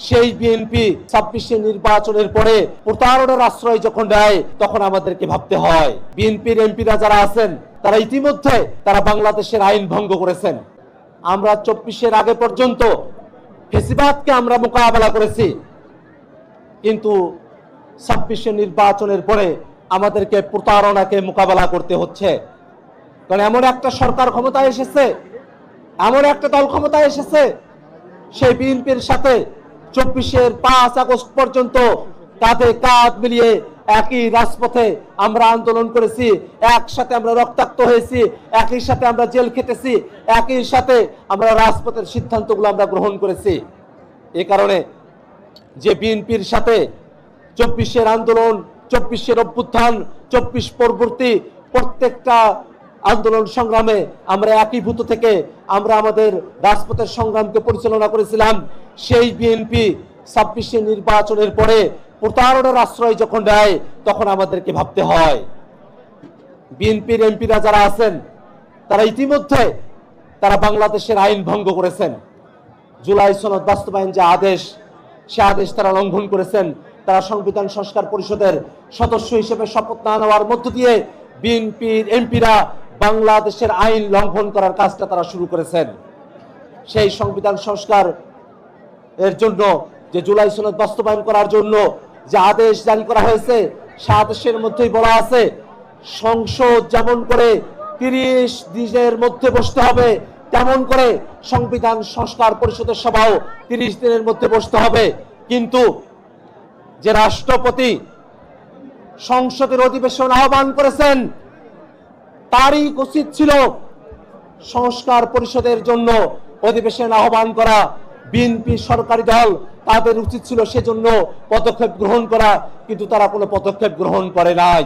সেই বিএনপি 26 নির্বাচনের পরে প্রতারণার আশ্রয় যখন দেয় তখন আমাদেরকে ভাবতে হয় বিএনপির এমপিরা যারা আছেন তারা ইতিমধ্যে তারা বাংলাদেশের আইন ভঙ্গ করেছেন। আমরা 24 আগে পর্যন্ত ফেসিবাদকে আমরা মোকাবেলা করেছি, কিন্তু 26 নির্বাচনের পরে আমাদেরকে প্রতারণাকে মোকাবেলা করতে হচ্ছে। কারণ এমন একটা সরকার ক্ষমতায় এসেছে, এমন একটা দল ক্ষমতায় এসেছে, সেই বিএনপির সাথে 24 5 আগস্ট পর্যন্ত কাঁধে কাঁধ মিলিয়ে একই রাজপথে আমরা আন্দোলন করেছি, একসাথে আমরা রক্তাক্ত হয়েছি, একই সাথে আমরা জেল খেটেছি, একই সাথে আমরা রাজপথের সিদ্ধান্তগুলো আমরা গ্রহণ করেছি। এই কারণে যে বিএনপির সাথে 24 আন্দোলন, 24 অভ্যুত্থান, 24 পরবর্তী প্রত্যেকটা আন্দোলন সংগ্রামে আমরা একীভূত থেকে আমরা আমাদের রাজপথের সংগ্রামকে পরিচালনা করেছিলাম, সেই বিএনপি 26 নির্বাচনের পরে প্রতারণার আশ্রয় যখন দেয় তখন আমাদেরকে ভাবতে হয় বিএনপির এমপিরা যারা আছেন তারা ইতিমধ্যে তারা বাংলাদেশের আইন ভঙ্গ করেছেন। জুলাই সনদ বাস্তবায়ন যে আদেশ, সে আদেশ তারা লঙ্ঘন করেছেন। তারা সংবিধান সংস্কার পরিষদের সদস্য হিসেবে শপথ না নেওয়ার মধ্য দিয়ে বিএনপির এমপিরা বাংলাদেশের আইন লঙ্ঘন করার কাজটা তারা শুরু করেছেন। সেই সংবিধান সংস্কার এর জন্য যে জুলাই সনদ বাস্তবায়ন করার জন্য যে আদেশ জারি করা হয়েছে, সে আদেশের মধ্যেই বলা আছে সংসদ যেমন করে 30 দিনের মধ্যে বসতে হবে, তেমন করে সংবিধান সংস্কার পরিষদের সভাও 30 দিনের মধ্যে বসতে হবে। কিন্তু যে রাষ্ট্রপতি সংসদের অধিবেশন আহ্বান করেছেন, তারই উচিত ছিল সংস্কার পরিষদের জন্য অধিবেশন আহ্বান করা। বিএনপি সরকারি দল, তাদের উচিত ছিল সেজন্য পদক্ষেপ গ্রহণ করা, কিন্তু তারা কোনো পদক্ষেপ গ্রহণ করে নাই।